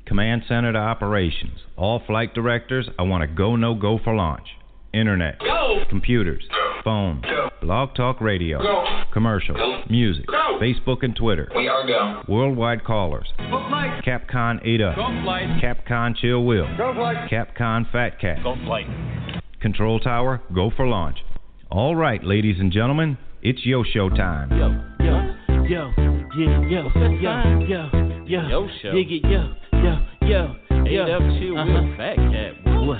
Command Center to Operations. All flight directors, I want to go, no go for launch. Internet. Go. Computers. Phone. Go. Blog Talk Radio. Go. Commercial. Go. Music. Go. Facebook and Twitter. We are go. Worldwide callers. Go flight. Capcom 8 Up. Go flight. Capcom Chill Wheel. Go flight. Capcom Fat Cat. Go flight. Control Tower, go for launch. All right, ladies and gentlemen, it's Yo Show time. Yo, yo, yo, yeah, yo, yo, yo, yo, Yo Show. Dig it, yo. 8 Up Chill Wheel Fat Cat. What?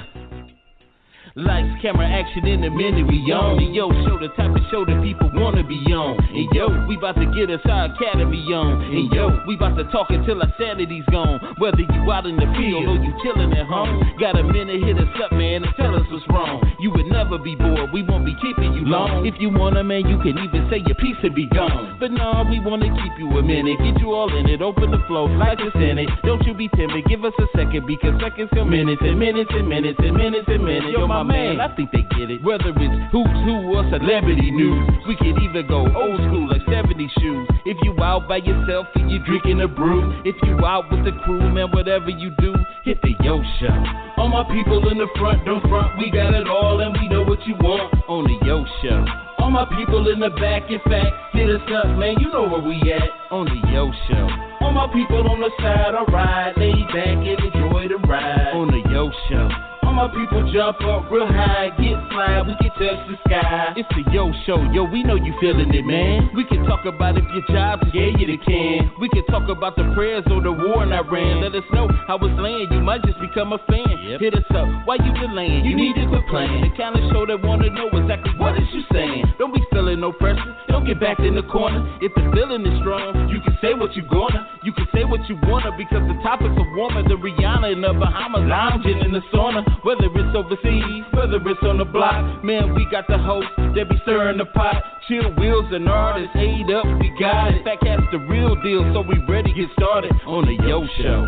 Lights, camera, action in a minute, we on the Yo Show, the type of show that people wanna be on. And yo, we about to get us our academy on. And yo, we about to talk until our sanity's gone. Whether you out in the field or you chillin' at home, got a minute, hit us up, man, and tell us what's wrong. You would never be bored, we won't be keeping you long. If you want a man, you can even say your piece and be gone. But no, we wanna keep you a minute, get you all in it, open the flow like a Senate. Don't you be timid, give us a second, because seconds come minutes and minutes and minutes and minutes and minutes. Yo, my man, I think they get it. Whether it's who's who or celebrity news, we could even go old school like 70 shoes. If you out by yourself and you drinking a brew, if you out with the crew, man, whatever you do, hit the Yo Show. All my people in the front, don't front, we got it all and we know what you want on the Yo Show. All my people in the back, in fact, hit us up, man, you know where we at on the Yo Show. All my people on the side, alright, lay back and enjoy the ride on the Yo Show. All my people jump up real high, get fly, we can touch the sky. It's the Yo Show, yo, we know you feeling it, man. We can talk about if your job gave you the can. We can talk about the prayers or the war in Iran. Let us know how it's laying, you might just become a fan. Hit us up, why you delaying? You need to quit playing. The kind of show that wanna know exactly what is you saying. Don't be feeling no pressure, don't get back in the corner. If the feeling is strong, you can say what you gonna. You can say what you wanna, because the topics are warmer than Rihanna in the Bahamas lounging in the sauna. Whether it's overseas, whether it's on the block, man, we got the host that be stirring the pot. Chill Wheels and artists, 8 Up, we got it. Fat Cat's the real deal, so we ready to get started on the Yo Show.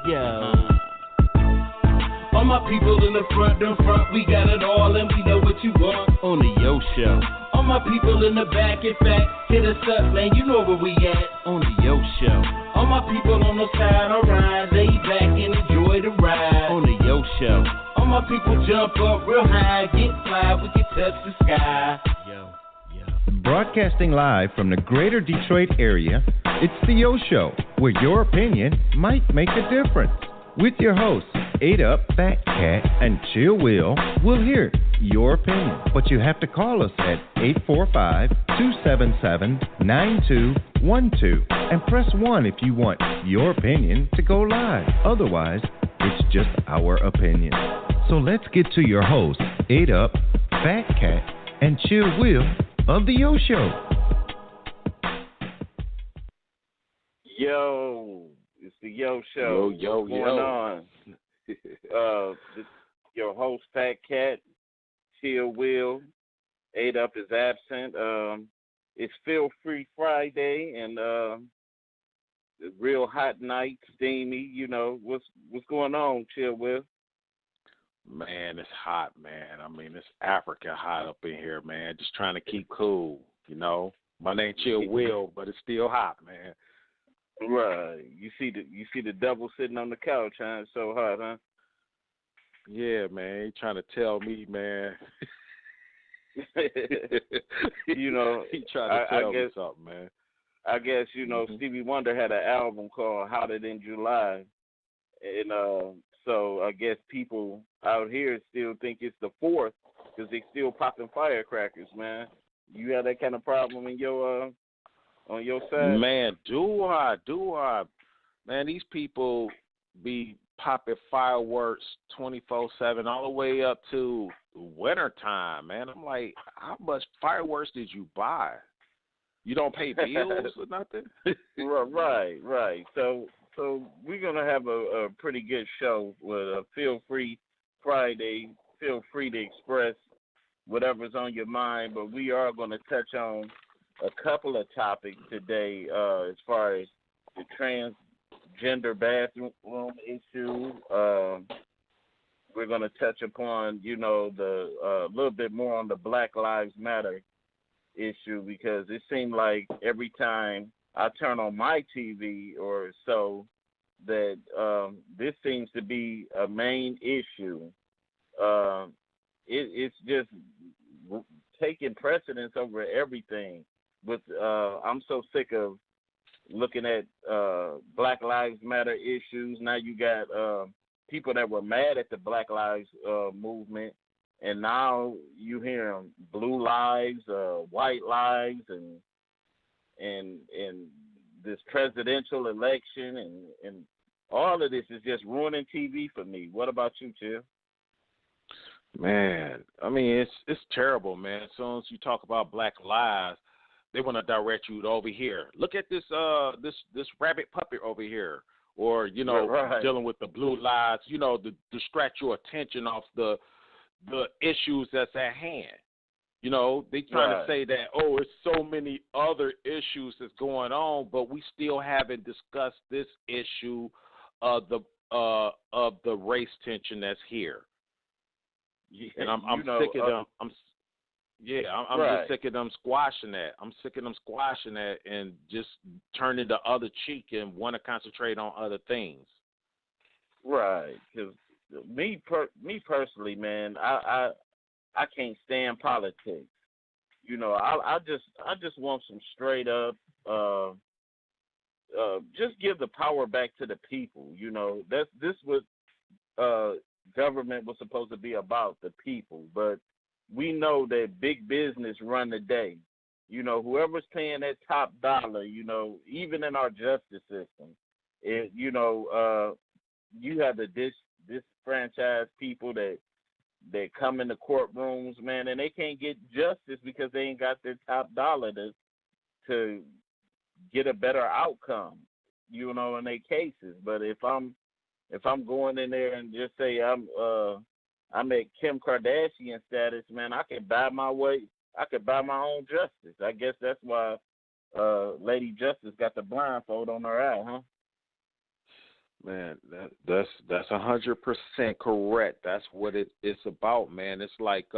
Yo. All my people in the front, we got it all and we know what you want on the Yo Show. All my people in the back, in fact, hit us up, man, you know where we at on the Yo Show. All my people on the side, alright, lay back and enjoy the ride on the Yo Show. All my people jump up real high, get fly, we can touch the sky. Yo. Broadcasting live from the greater Detroit area, it's the Yo Show, where your opinion might make a difference. With your hosts, 8 Up, Fat Cat, and Chill Wheel, we'll hear your opinion. But you have to call us at 845-277-9212 and press 1 if you want your opinion to go live. Otherwise, it's just our opinion. So let's get to your hosts, 8 Up, Fat Cat, and Chill Wheel of the Yo Show. Yo. It's the Yo Show. Yo. What's going on? Your host, Fat Cat, Chill Wheel, 8 Up is absent. It's Feel Free Friday and real hot night, steamy. You know what's going on, Chill Wheel? Man, it's hot, man. I mean, it's Africa hot up in here, man. Just trying to keep cool. You know, my name Chill Wheel, but it's still hot, man. Right. You see the devil sitting on the couch, huh? It's so hot, huh? Yeah, man. He trying to tell me, man. You know, he trying to tell me something, man. I guess, you know, Stevie Wonder had an album called Hotter Than July. And so I guess people out here still think it's the 4th because they still popping firecrackers, man. You have that kind of problem in your on your side? Man, do I. Man, these people be popping fireworks 24/7 all the way up to winter time, man. I'm like, how much fireworks did you buy? You don't pay bills or nothing? Right. So we're going to have a pretty good show with a Feel Free Friday. Feel free to express whatever's on your mind, but we are going to touch on a couple of topics today as far as the transgender bathroom issue. We're going to touch upon, you know, the little bit more on the Black Lives Matter issue because it seemed like every time I turn on my TV or so that this seems to be a main issue. It's just taking precedence over everything. With I'm so sick of looking at Black Lives Matter issues. Now you got people that were mad at the Black Lives movement, and now you hear them blue lives, white lives, and this presidential election, and all of this is just ruining TV for me. What about you, Chill? Man, I mean, it's terrible, man. As soon as you talk about Black lives, they want to direct you over here. Look at this this rabbit puppet over here, or right. dealing with the blue lives, to distract your attention off the issues that's at hand. They trying right. to say that, it's so many other issues that's going on, but we still haven't discussed this issue of the race tension that's here. Yeah, and I'm sick of them. I'm right. just sick of them squashing that. I'm sick of them squashing that and just turning the other cheek and want to concentrate on other things. Right. Because me personally, man, I can't stand politics. I just want some straight up. Just give the power back to the people. This what government was supposed to be about, the people. But we know that big business run the day. Whoever's paying that top dollar, even in our justice system, you have the disfranchised people that come in the courtrooms, man, and they can't get justice because they ain't got their top dollar to get a better outcome, in their cases. But if I'm going in there and just say I'm at Kim Kardashian status, man, I could buy my way. I could buy my own justice. I guess that's why Lady Justice got the blindfold on her eye, huh? Man, that's 100% correct. That's what it's about, man. It's like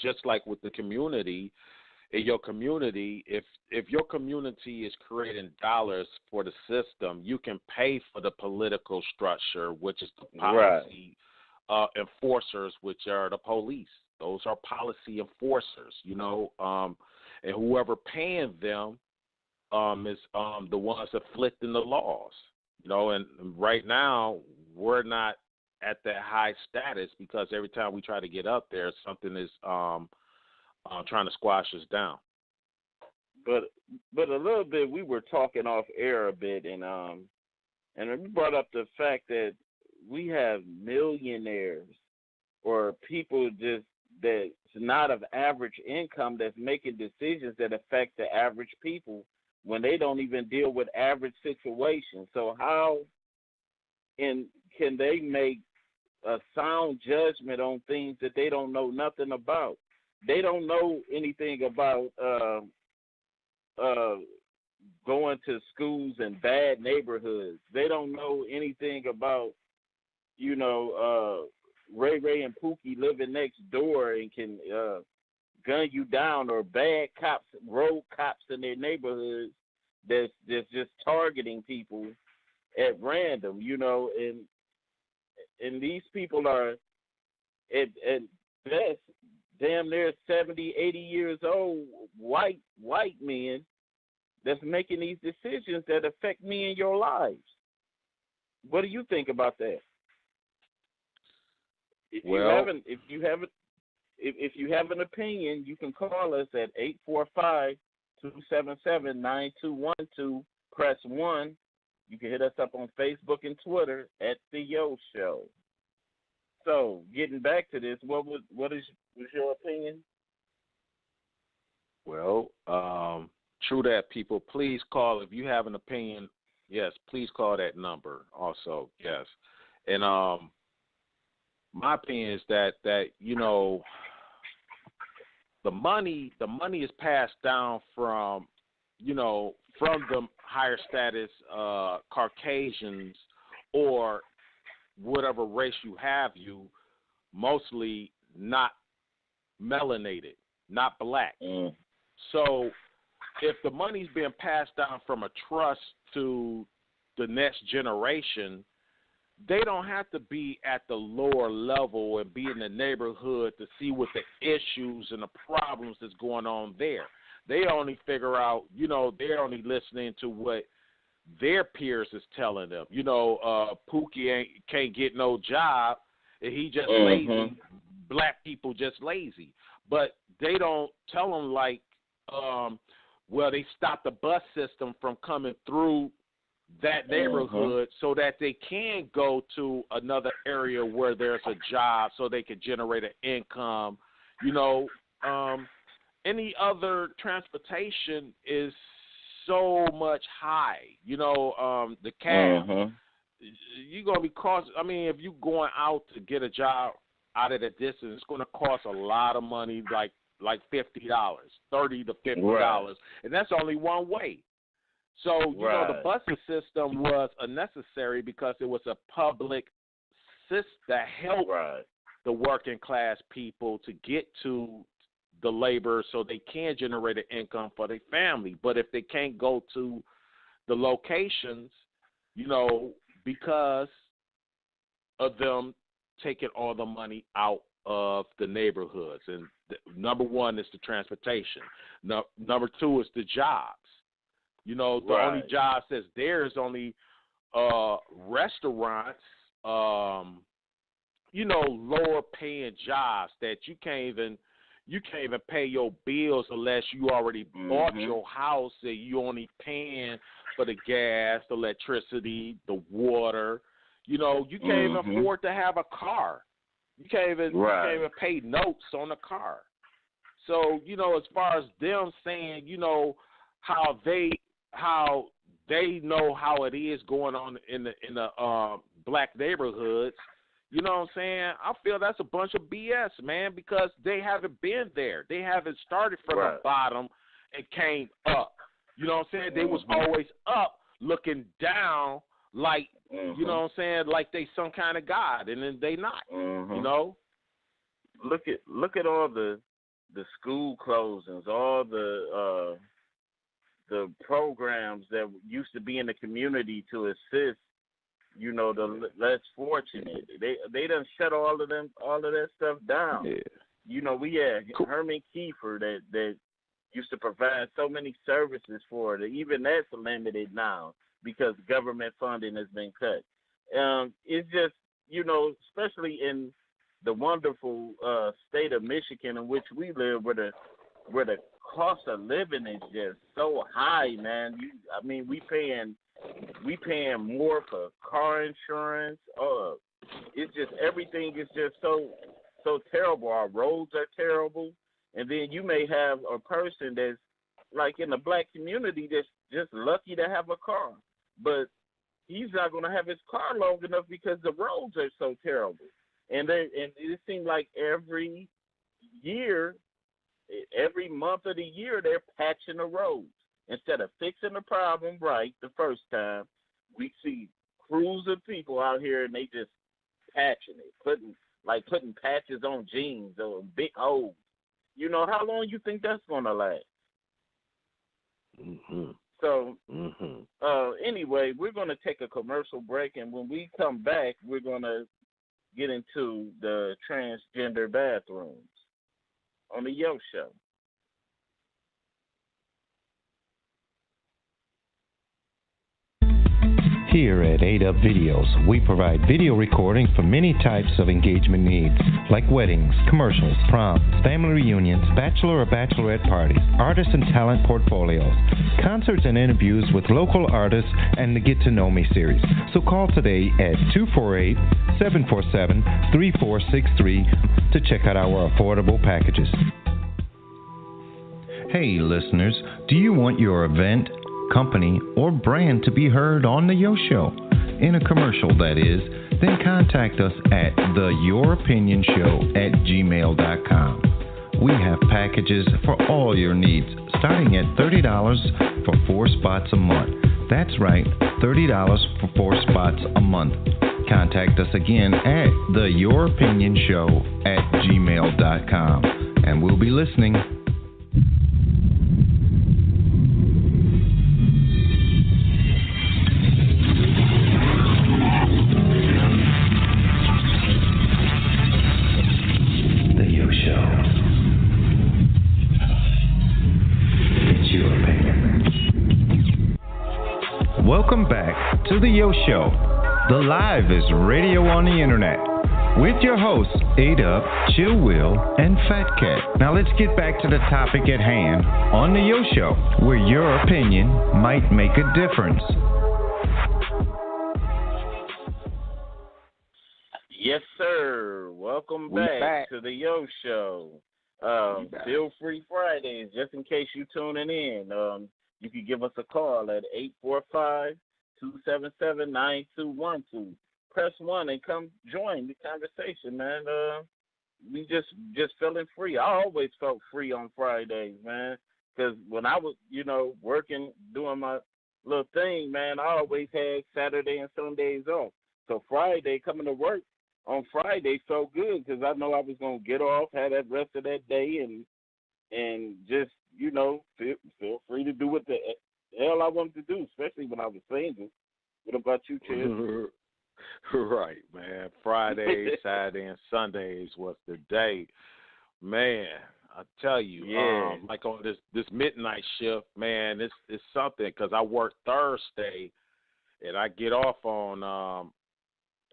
just like with the community. In your community, if your community is creating dollars for the system, you can pay for the political structure, which is the policy enforcers, which are the police. Those are policy enforcers, and whoever paying them is the ones afflicting the laws, and right now we're not at that high status because every time we try to get up there, something is trying to squash us down. But a little bit, we were talking off air a bit, and we brought up the fact that we have millionaires or people just that's not of average income that's making decisions that affect the average people when they don't even deal with average situations. So how can they make a sound judgment on things that they don't know nothing about? They don't know anything about going to schools in bad neighborhoods. They don't know anything about, Ray Ray and Pookie living next door and can gun you down, or bad cops, road cops in their neighborhoods that's just targeting people at random, and these people are at best damn near 70, 80 years old, white men that's making these decisions that affect me and your lives. What do you think about that? If you have an opinion, you can call us at 845-277-9212. Press 1. You can hit us up on Facebook and Twitter at The Yo Show. So, getting back to this, what was your opinion? Well, true that, people. Please call if you have an opinion. Yes, please call that number. Also, yes, and my opinion is that the money is passed down from the higher status Caucasians or whatever race you have, mostly not melanated, not black. Mm. So if the money's being passed down from a trust to the next generation, they don't have to be at the lower level and be in the neighborhood to see what the issues and the problems that's going on there. They only figure out, they're only listening to what their peers is telling them. Pookie can't get no job, and he just lazy. Black people just lazy. But they don't tell them like, they stopped the bus system from coming through that neighborhood so that they can go to another area where there's a job so they can generate an income. Any other transportation is so much high. The cab, you're going to be if you're going out to get a job out of the distance, it's going to cost a lot of money, like $50, $30 to $50, and that's only one way. So, the busing system was unnecessary because it was a public system that helped the working class people to get to the labor so they can generate an income for their family. But if they can't go to the locations, because of them taking all the money out of the neighborhoods. And number one is the transportation. Number two is the jobs. The only jobs that's there is only restaurants, lower paying jobs that you can't even pay your bills unless you already bought your house and you only paying for the gas, the electricity, the water. You can't even afford to have a car. You can't even pay notes on a car. So, as far as them saying, how they know how it is going on in the black neighborhoods, you know what I'm saying? I feel that's a bunch of BS, man, because they haven't been there. They haven't started from the bottom and came up. You know what I'm saying? They was always up looking down like, you know what I'm saying, like they some kind of God, and then they not, Look at all the school closings, all the programs that used to be in the community to assist, the less fortunate. They done shut all of that stuff down. Yeah. We had Herman Kiefer that used to provide so many services for it. Even that's limited now because government funding has been cut. It's just, especially in the wonderful state of Michigan in which we live, where the cost of living is just so high, man. We paying more for car insurance. It's just everything is just so terrible. Our roads are terrible, and then you may have a person that's like in the black community that's just lucky to have a car, but he's not going to have his car long enough because the roads are so terrible. And it seems like every year, every month of the year, they're patching the roads. Instead of fixing the problem right the first time, we see crews of people out here and they just patching it, putting patches on jeans or big holes. How long you think that's going to last? So, anyway, we're going to take a commercial break, and when we come back, we're going to get into the transgender bathrooms on the Yo Show. Here at A-Dub Videos, we provide video recording for many types of engagement needs, like weddings, commercials, proms, family reunions, bachelor or bachelorette parties, artist and talent portfolios, concerts and interviews with local artists, and the Get to Know Me series. So call today at 248-747-3463 to check out our affordable packages. Hey listeners, do you want your event, company, or brand to be heard on the Yo Show? In a commercial, that is. Then contact us at theyouropinionshow@gmail.com. We have packages for all your needs, starting at $30 for 4 spots a month. That's right, $30 for 4 spots a month. Contact us again at theyouropinionshow@gmail.com, and we'll be listening. Welcome back to the Yo Show. The Live is radio on the internet. With your hosts, A-Dub, Chill Will, and Fat Cat. Now let's get back to the topic at hand on the Yo Show, where your opinion might make a difference. Yes, sir. Welcome back to the Yo Show. Feel Free Fridays, just in case you're tuning in. You can give us a call at 845-277-9212. Press 1 and come join the conversation, man. We just feeling free. I always felt free on Fridays, man, because when I was, working, doing my little thing, man, I always had Saturday and Sundays off. So Friday, coming to work on Friday felt good because I know I was going to get off, have that rest of that day, and just, feel free to do what the hell I wanted to do, especially when I was single. What about you, Chad? Right, man. Friday, Saturday, and Sundays was the day. Man, I tell you, like on this midnight shift, man, it's something because I work Thursday and I get off on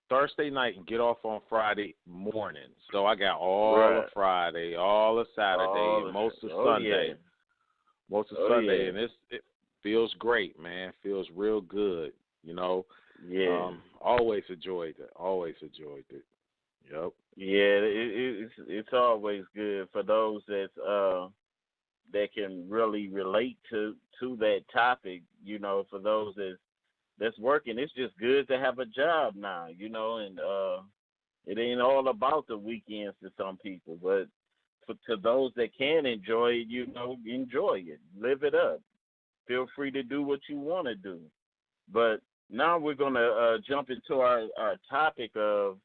Thursday night and get off on Friday morning. So I got all of Friday, all of Saturday, most of Sunday. Most of Sunday, and it feels great, man. Feels real good, Always enjoyed it. Yep. Yeah, it's always good for those that can really relate to that topic. For those that's working, it's just good to have a job now. And it ain't all about the weekends to some people, but to those that can enjoy it, enjoy it, live it up. Feel free to do what you want to do. But now we're going to jump into our topic of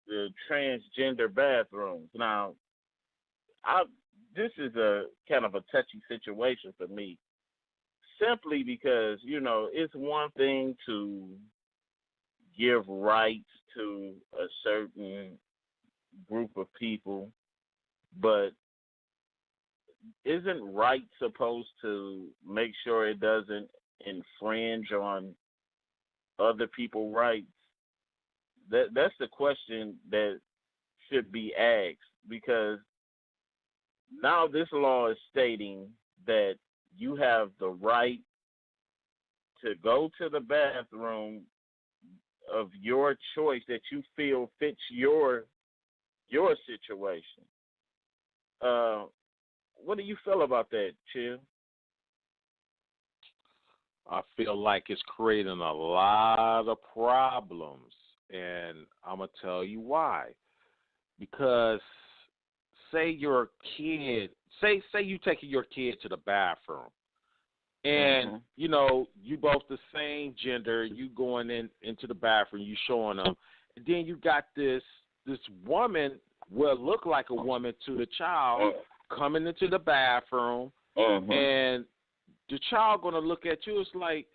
the transgender bathrooms. Now, this is a kind of a touchy situation for me, simply because, it's one thing to give rights to a certain group of people, but isn't right supposed to make sure it doesn't infringe on other people's rights? That's the question that should be asked, because now this law is stating that you have the right to go to the bathroom of your choice that you feel fits your situation. What do you feel about that, Chill? I feel like it's creating a lot of problems, and I'm going to tell you why. Because say your kid, say you taking your kid to the bathroom, and, you both the same gender, you going into the bathroom, you showing them, and then you got this woman, look like a woman to the child, coming into the bathroom, and the child going to look at you. It's like,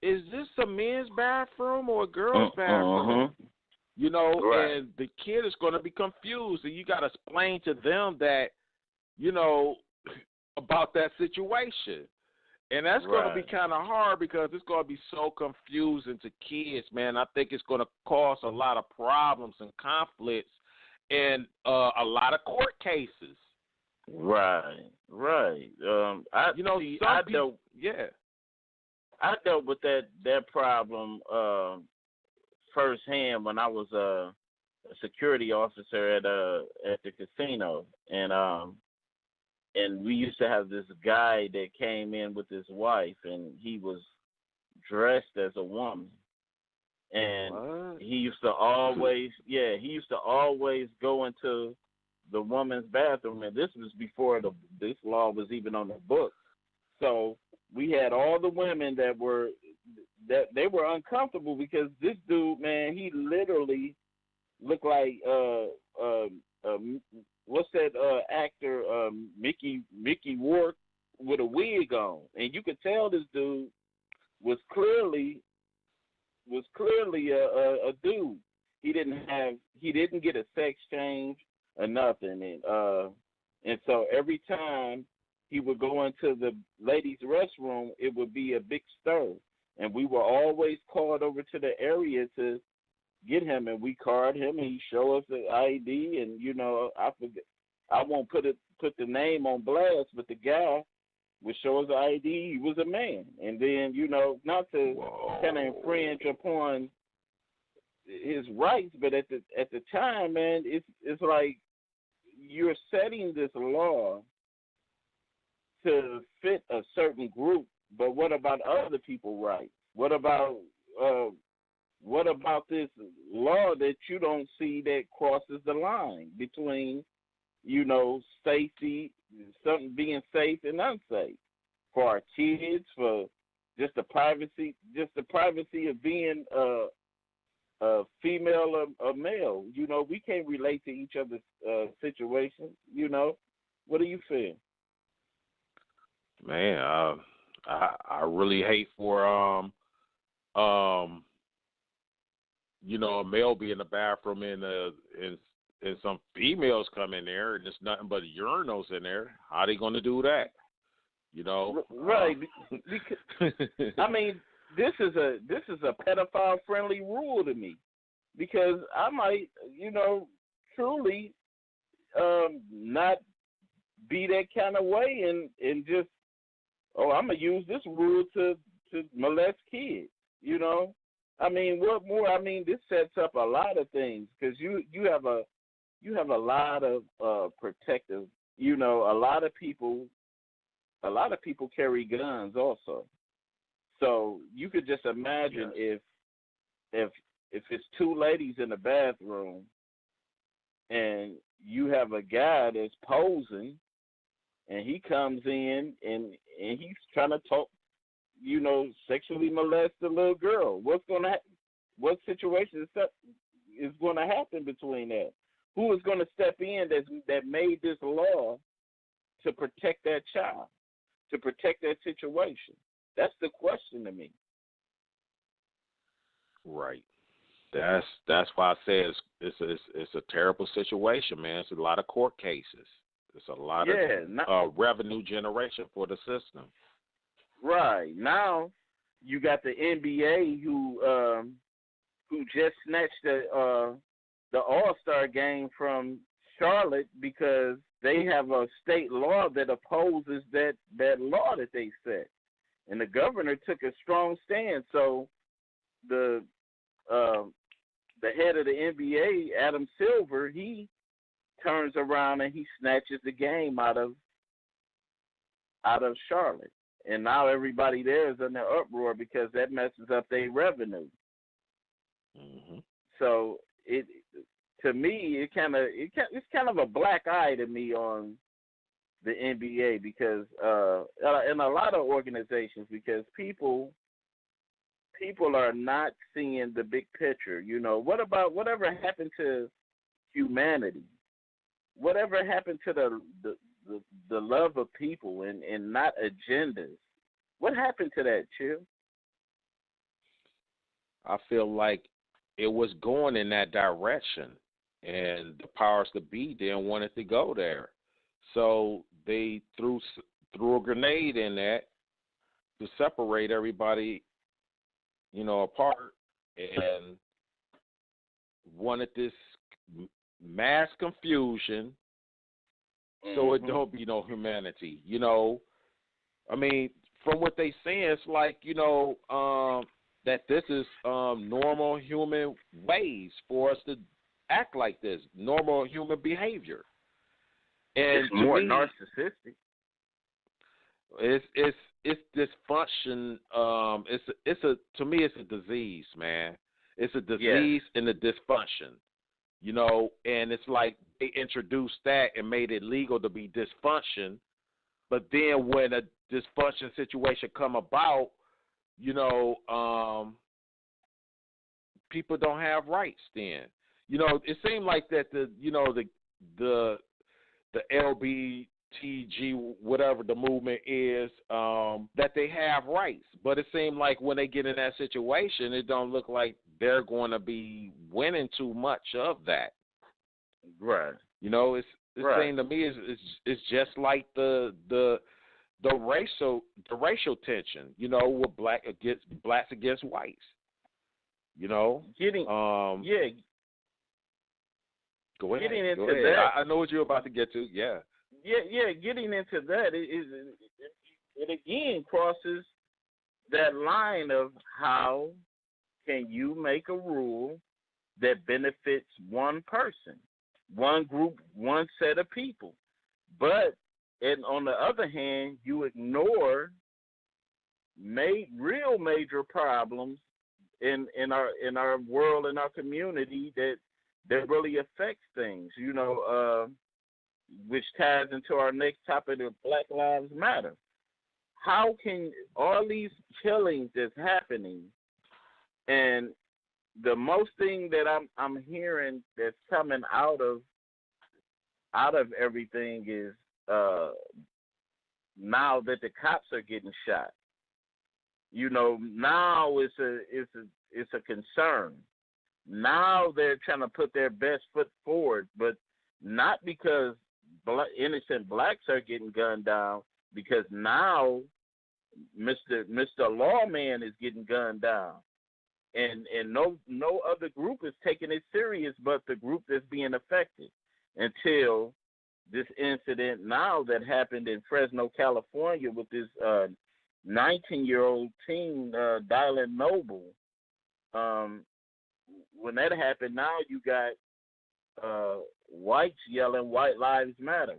is this a men's bathroom or a girl's bathroom? And the kid is going to be confused, and you got to explain to them that, about that situation. And that's going to be kind of hard because it's going to be so confusing to kids, man. I think it's going to cause a lot of problems and conflicts and a lot of court cases. Right. I dealt with that problem firsthand when I was a security officer at the casino, and we used to have this guy that came in with his wife, and he was dressed as a woman, and he used to always go into the woman's bathroom, and this was before this law was even on the book. So we had all the women that they were uncomfortable because this dude, man, he literally looked like what's that actor Mickey Rourke with a wig on, and you could tell this dude was clearly a dude. He didn't get a sex change or nothing, and so every time he would go into the ladies' restroom, it would be a big stir. And we were always called over to the area to get him, and we card him, and he show us the ID, and I forget, I won't put the name on blast, but the guy would show us the ID. He was a man, and then not to kind of infringe upon his rights, but at the time, man, it's like you're setting this law to fit a certain group, but what about other people's rights? What about this law that you don't see that crosses the line between, safety, something being safe and unsafe for our kids, for just the privacy of being a female or male? We can't relate to each other's situations. What do you feel? Man, I really hate for a male be in the bathroom and some females come in there and there's nothing but urinals in there. How they going to do that? Right. Because, I mean, this is a pedophile friendly rule to me, because I might, truly not be that kind of way and just, I'm gonna use this rule to molest kids. I mean, what more? I mean, this sets up a lot of things, because you have a lot of protective. A lot of people carry guns also. So you could just imagine if it's two ladies in the bathroom and you have a guy that's posing and he comes in and he's trying to talk, sexually molest the little girl. What situation is going to happen between that? Who is going to step in that made this law to protect that child, to protect that situation? That's the question to me. Right. That's why I say it's a terrible situation, man. It's a lot of court cases. It's a lot of revenue generation for the system. Right. Now you got the NBA who just snatched the All-Star game from Charlotte because they have a state law that opposes that law that they set. And the governor took a strong stand. So the head of the NBA, Adam Silver, he turns around and he snatches the game out of Charlotte. And now everybody there is in the uproar because that messes up their revenue. Mm-hmm. So to me, it's kind of a black eye to me on the NBA because and a lot of organizations, because people are not seeing the big picture. What about whatever happened to humanity? Whatever happened to the love of people and not agendas? What happened to that, Chill? I feel like it was going in that direction, and the powers that be didn't want it to go there. So they threw a grenade in that to separate everybody, apart, and wanted this mass confusion so it don't be no humanity. I mean, from what they say, it's like, that this is normal human ways for us to act like this, normal human behavior. And it's more narcissistic. It's dysfunction. To me, it's a disease, man. It's a disease and a dysfunction. And it's like they introduced that and made it legal to be dysfunction. But then when a dysfunction situation come about, people don't have rights then. It seemed like that the LBTG, whatever the movement is, that they have rights. But it seemed like when they get in that situation, it don't look like they're going to be winning too much of that. Right. It seemed to me it's just like the the racial tension, you know, with blacks against whites. You know, yeah. Go ahead. Getting into that, I know what you're about to get to. Yeah. Yeah. Getting into that, it again crosses that line of how can you make a rule that benefits one person, one group, one set of people, but and on the other hand, you ignore real major problems in our world, in our community that really affects things, you know, which ties into our next topic of Black Lives Matter. How can all these killings that's happening, and the most thing that I'm hearing that's coming out of everything is now that the cops are getting shot. You know, now it's a concern. Now they're trying to put their best foot forward, but not because innocent blacks are getting gunned down, because now Mr. Lawman is getting gunned down. And no other group is taking it serious but the group that's being affected, until this incident now that happened in Fresno, California, with this 19-year-old teen, Dylan Noble. When that happened, now you got whites yelling "White Lives Matter,"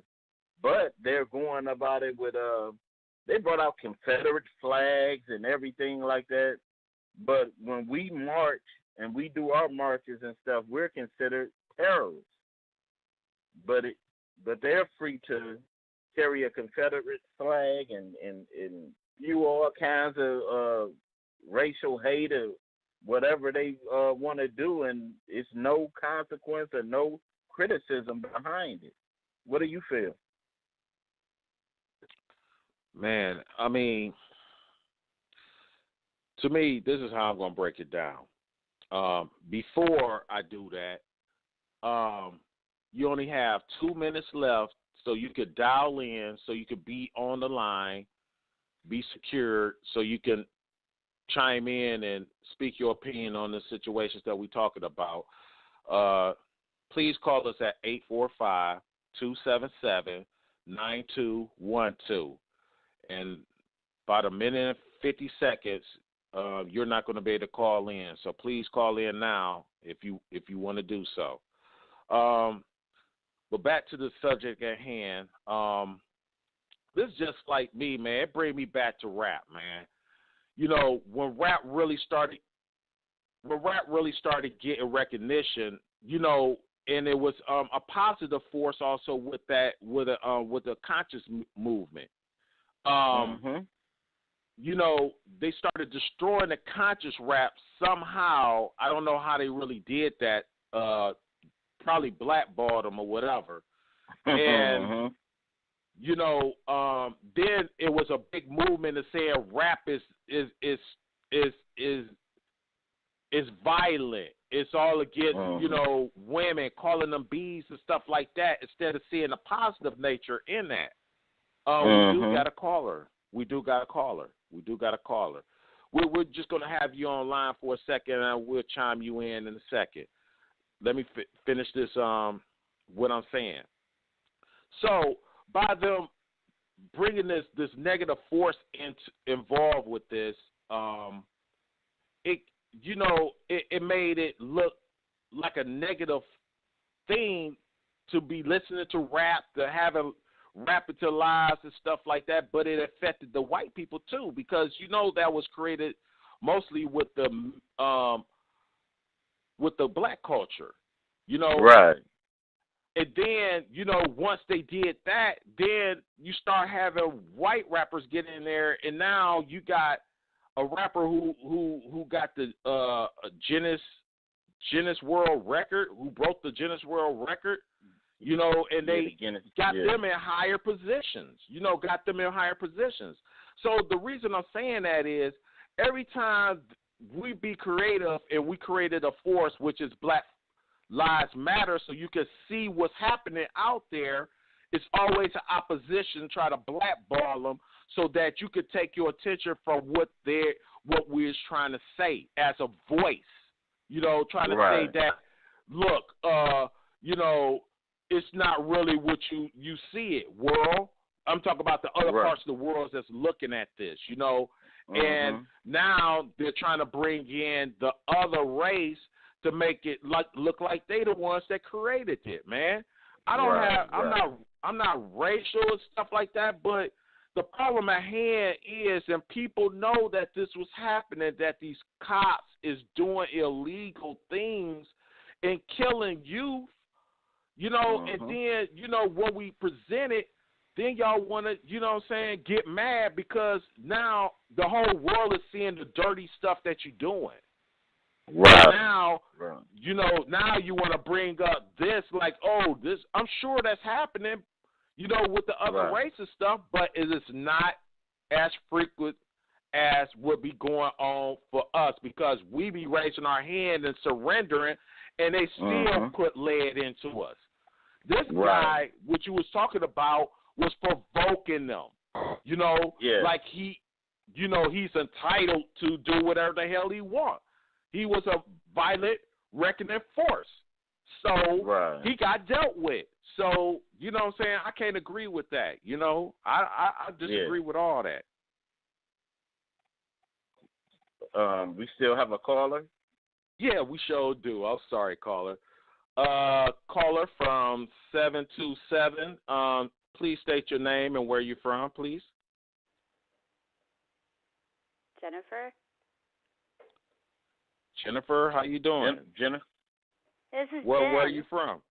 but they're going about it with they brought out Confederate flags and everything like that. But when we march and we do our marches and stuff, we're considered terrorists. But they're free to carry a Confederate flag and spew all kinds of racial hate or whatever they want to do, and it's no consequence or no criticism behind it. What do you feel? Man, I mean, to me, this is how I'm going to break it down. Before I do that, you only have 2 minutes left, so you could dial in, so you could be on the line, be secured, so you can chime in and speak your opinion on the situations that we're talking about. Please call us at 845-277-9212. And about a minute and 50 seconds, you're not going to be able to call in. So please call in now if you want to do so. But back to the subject at hand. This is just like me, man. It brings me back to rap, man. You know, when rap really started getting recognition, you know, and it was a positive force also with the conscious movement. You know, they started destroying the conscious rap somehow. I don't know how they really did that. Probably blackballed them or whatever. And you know, then it was a big movement of saying rap is violent. It's all against, you know, women, calling them bees and stuff like that, instead of seeing the positive nature in that. We do got a caller. We're just going to have you online for a second, and we'll chime you in a second. Let me finish this, what I'm saying. So, by them bringing this negative force involved with this, it made it look like a negative thing to be listening to rap, to having rap into lives and stuff like that, but it affected the white people too, because you know that was created mostly with the black culture, you know. Right. And then, you know, once they did that, then you start having white rappers get in there, and now you got a rapper who got the Guinness World Record, who broke the Guinness World Record, you know, and they got them in higher positions, So the reason I'm saying that is every time we be creative and we created a force, which is Black Lives Matter, so you can see what's happening out there it's always an opposition try to blackball them so that you could take your attention from what we're trying to say as a voice. You know, trying to say that, look, you know, it's not really what you see it, world. I'm talking about the other parts of the world that's looking at this, you know. And now they're trying to bring in the other race to make it look like they the ones that created it, man. I'm not racial and stuff like that, but the problem at hand is, and people know that this was happening, that these cops is doing illegal things and killing youth, you know, and then, you know, when we present it, then y'all want to, you know what I'm saying, get mad because now the whole world is seeing the dirty stuff that you're doing. Right. Now, you know, now you want to bring up this, like, oh, this, I'm sure that's happening, you know, with the other racist stuff, but it is not as frequent as would be going on for us because we be raising our hand and surrendering, and they still put lead into us. This guy, what you was talking about, was provoking them, you know, like he, you know, he's entitled to do whatever the hell he wants. He was a violent, reckoning force. So he got dealt with. So, you know what I'm saying? I can't agree with that. You know, I disagree with all that. We still have a caller? Yeah, we sure do. I'm sorry, caller. Caller from 727. Please state your name and where you're from, please. Jennifer, how you doing? Jennifer. This is Jen. Where are you from?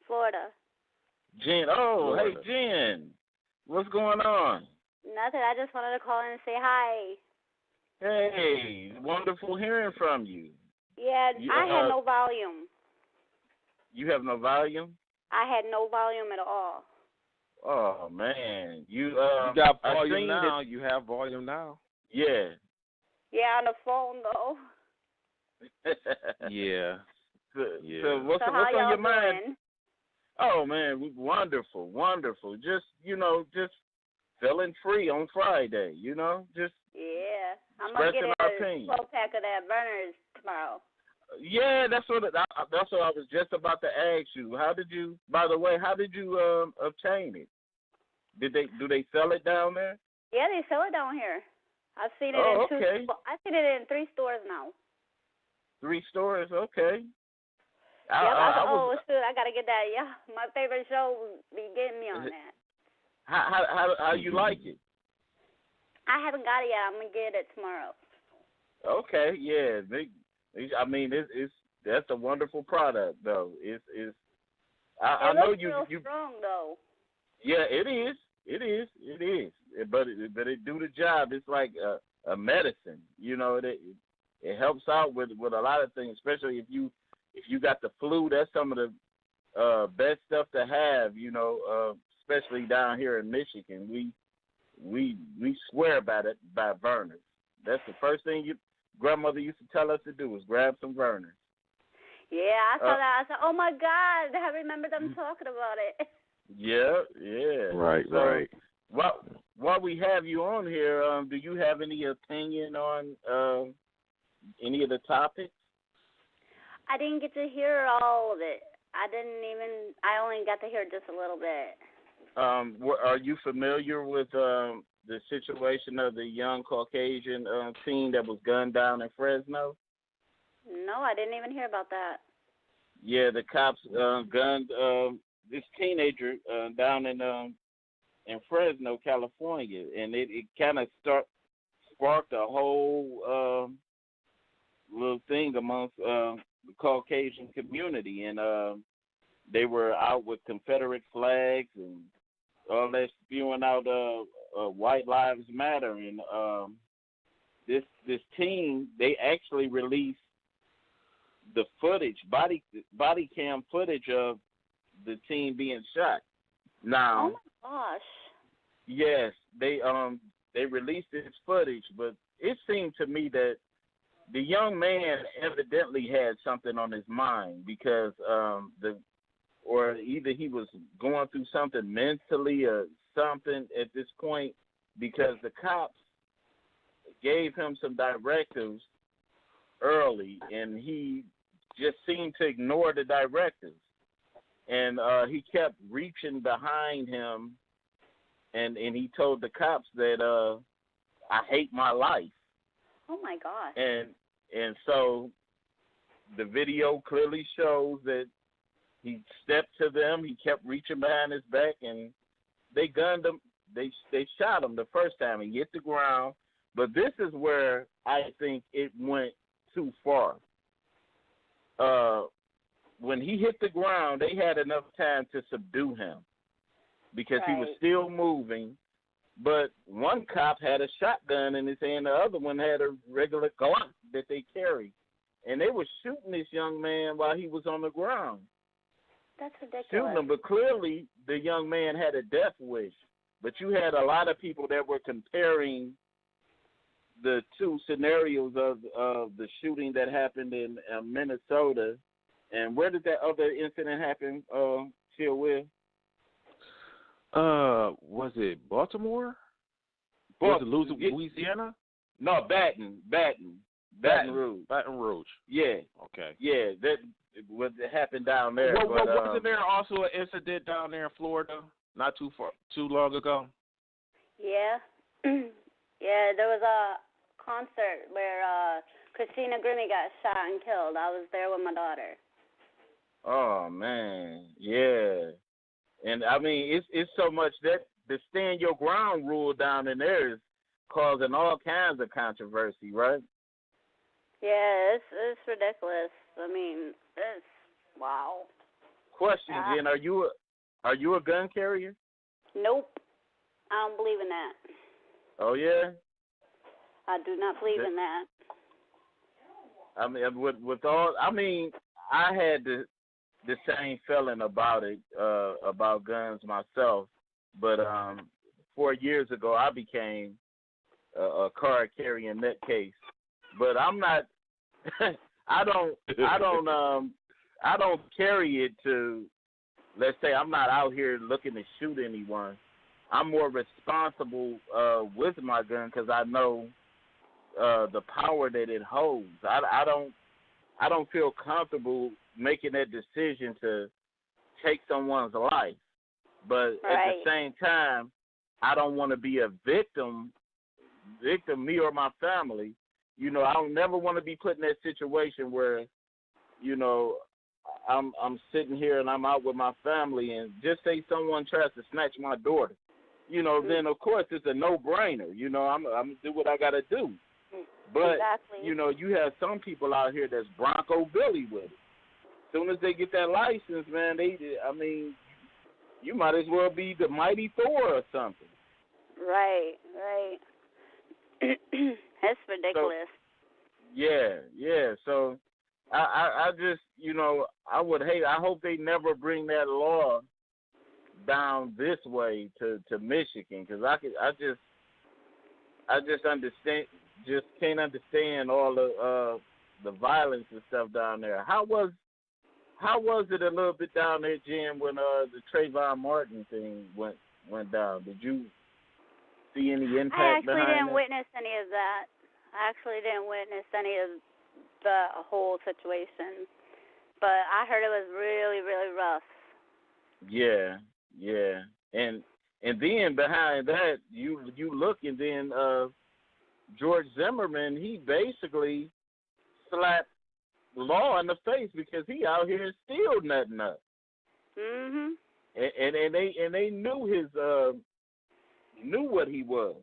Florida. Jen. Oh, Florida. Hey, Jen. What's going on? Nothing. I just wanted to call in and say hi. Hey, wonderful hearing from you. Yeah, I had no volume. You have no volume? I had no volume at all. Oh, man. You got volume now. You have volume now. Yeah. Yeah, on the phone, though. Yeah. So what's on your mind? Doing? Oh, man, wonderful, wonderful. Just, you know, just feeling free on Friday, you know, just I'm going to get a 12-pack of that Burners tomorrow. Yeah, that's what I was just about to ask you. By the way, how did you obtain it? Do they sell it down there? Yeah, they sell it down here. I've seen it in two. I've seen it in 3 stores now. 3 stores, okay. Shoot, I gotta get that. Yeah, my favorite show be getting me on that. How you like it? I haven't got it yet. I'm gonna get it tomorrow. Okay, yeah. I mean, that's a wonderful product, though. I know you strong though. Yeah, it is. But it do the job. It's like a medicine. You know, it helps out with a lot of things, especially if you got the flu. That's some of the best stuff to have. You know, especially down here in Michigan, we swear by Vernors. That's the first thing your grandmother used to tell us to do was grab some Vernors. Yeah, I saw that. I said, "Oh my God, I remember them talking about it." Yeah. Right. While we have you on here, do you have any opinion on any of the topics? I didn't get to hear all of it. I only got to hear just a little bit. Are you familiar with the situation of the young Caucasian teen that was gunned down in Fresno? No, I didn't even hear about that. Yeah, the cops gunned this teenager down in Fresno, California, and it kind of sparked a whole little thing amongst the Caucasian community, and they were out with Confederate flags and all that, spewing out White Lives Matter, and this team, they actually released the footage, body cam footage of the teen being shot. Now, oh my gosh. Yes, they released this footage, but it seemed to me that the young man evidently had something on his mind because or either he was going through something mentally or something at this point, because the cops gave him some directives early, and he just seemed to ignore the directives. And he kept reaching behind him, and he told the cops that I hate my life. Oh my gosh. And so the video clearly shows that he stepped to them, he kept reaching behind his back, and they gunned him. They shot him the first time. He hit the ground. But this is where I think it went too far. When he hit the ground, they had enough time to subdue him because he was still moving. But one cop had a shotgun in his hand. The other one had a regular Glock that they carry. And they were shooting this young man while he was on the ground. That's ridiculous. Shooting him, but clearly the young man had a death wish. But you had a lot of people that were comparing the two scenarios of the shooting that happened in Minnesota. And where did that other incident happen, Chill Will? Was it Baltimore? Was it Louisiana? No, Baton Rouge. Baton Rouge. Yeah. Okay. Yeah, that what happened down there. Well, but, wasn't there also an incident down there in Florida not too long ago? Yeah. Yeah, there was a concert where Christina Grimmie got shot and killed. I was there with my daughter. Oh man, yeah. And I mean, it's so much that the stand your ground rule down in there is causing all kinds of controversy, right? Yeah, it's ridiculous. I mean, it's wow. Question, Jen, are you a gun carrier? Nope, I don't believe in that. Oh yeah. I do not believe in that. I mean, with all, I mean, I had the same feeling about it, about guns myself. But 4 years ago, I became a card carrying nutcase. But I'm not. I don't carry it to. Let's say I'm not out here looking to shoot anyone. I'm more responsible with my gun because I know the power that it holds. I don't feel comfortable making that decision to take someone's life. But at the same time, I don't want to be a victim, me or my family. You know, I don't never want to be put in that situation where, you know, I'm sitting here and I'm out with my family and just say someone tries to snatch my daughter. You know, then of course it's a no-brainer. You know, I'm gonna do what I gotta do. But you know, you have some people out here that's Bronco Billy with it. As soon as they get that license, man, you might as well be the Mighty Thor or something. Right. That's ridiculous. So, yeah. So I just, you know, I hope they never bring that law down this way to Michigan, because I just can't understand all the violence and stuff down there. How was it a little bit down there, Jim, when the Trayvon Martin thing went down? Did you see any impact? I actually didn't witness any of that. I actually didn't witness any of the whole situation, but I heard it was really, really rough. Yeah. And then behind that, you look, and then George Zimmerman, he basically slapped law in the face because he out here still nutting up. Mhm. And they knew knew what he was.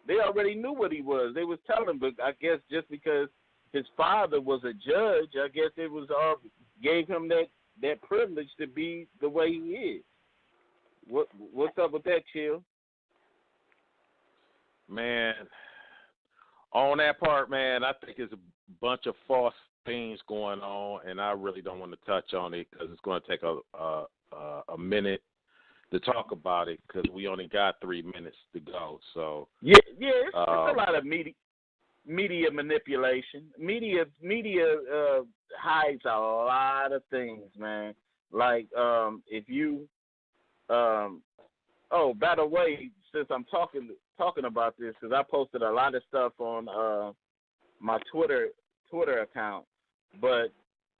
They already knew what he was. They was telling him, but I guess just because his father was a judge, I guess it was gave him that privilege to be the way he is. What's up with that, Chill? Man, on that part, man, I think it's a bunch of false things going on, and I really don't want to touch on it because it's going to take a minute to talk about it because we only got 3 minutes to go. So it's a lot of media manipulation. Media hides a lot of things, man. Like if you oh, by the way, since I'm talking about this, because I posted a lot of stuff on my Twitter account, but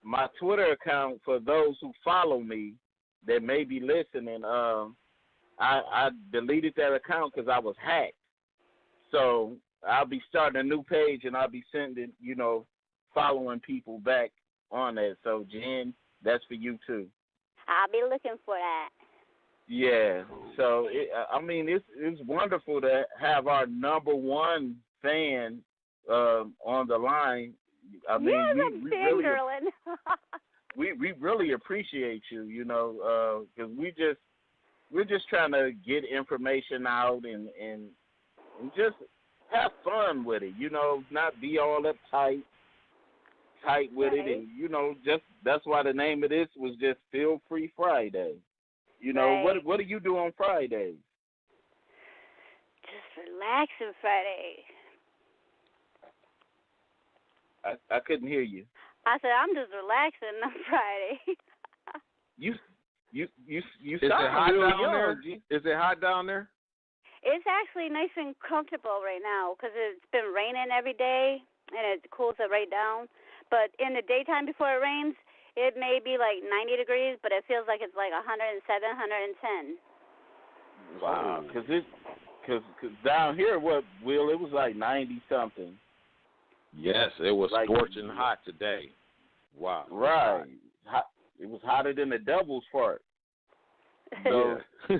my Twitter account, for those who follow me that may be listening, I deleted that account because I was hacked. So I'll be starting a new page, and I'll be sending, following people back on that. So, Jen, that's for you too. I'll be looking for that. Yeah. So, it's wonderful to have our number one fan on the line. I mean, I'm fangirling. we really appreciate you, because we're just trying to get information out and just have fun with it, not be all uptight with it, and just that's why the name of this was just Feel Free Friday. What do you do on Fridays? Just relaxing Friday. I couldn't hear you. I said I'm just relaxing on Friday. You Is it hot down there? Is it hot down there? It's actually nice and comfortable right now because it's been raining every day and it cools it right down. But in the daytime before it rains, it may be like 90 degrees, but it feels like it's like 107, 110. Wow, because down here, Will, it was like 90 something. Yes, it was like, scorching hot today. Wow. Right. It was hotter than the devil's fart. So, yeah.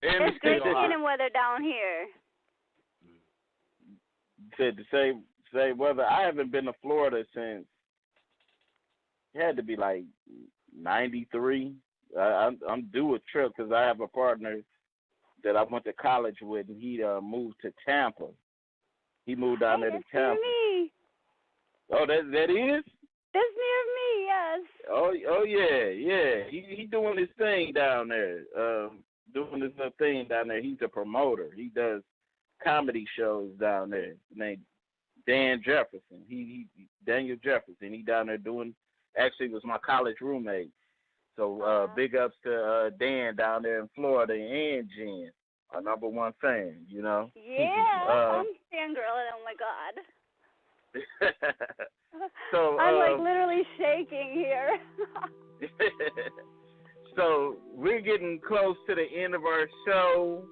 And it's great seeing weather down here. Said to say weather. I haven't been to Florida since it had to be like 93. I'm due a trip because I have a partner that I went to college with, and he moved to Tampa. He moved down there to Tampa. Near me. Oh, that is? That's near me, yes. Oh yeah. He doing his thing down there. Doing his little thing down there. He's a promoter. He does comedy shows down there. His name Dan Jefferson. He Daniel Jefferson. He down there doing. Actually, was my college roommate. So big ups to Dan down there in Florida and Jen, our number one fan. Yeah, I'm fangirling. Oh my God. So I'm like literally shaking here. So we're getting close to the end of our show.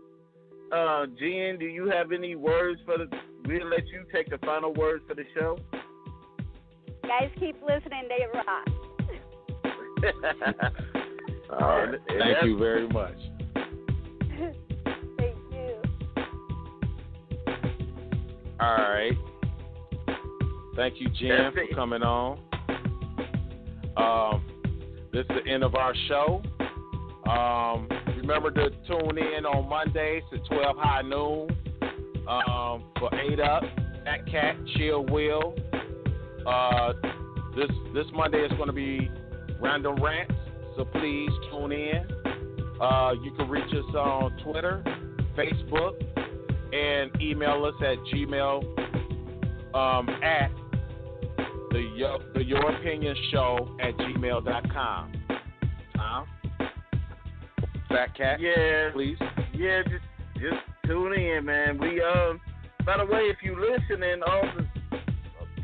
Jen, do you have any words we'll let you take the final words for the show. Guys, keep listening. They rock. All right. Thank you very much. Thank you. All right. Thank you, Jen, for coming on. This is the end of our show. Remember to tune in on Mondays at 12 high noon for 8 Up, Fat Cat, Chill Will. This Monday is going to be Random Rants, so please tune in. You can reach us on Twitter, Facebook, and email us at gmail at the Your Opinion Show at gmail.com. Fat Cat, yeah, please. Yeah, just tune in, man. We by the way, if you listening on the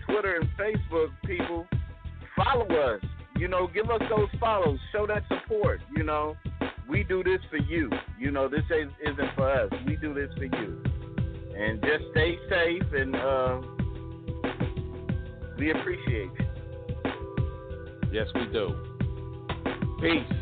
Twitter and Facebook, people, follow us. Give us those follows. Show that support. We do this for you. This isn't for us. We do this for you. And just stay safe, and we appreciate you. Yes, we do. Peace.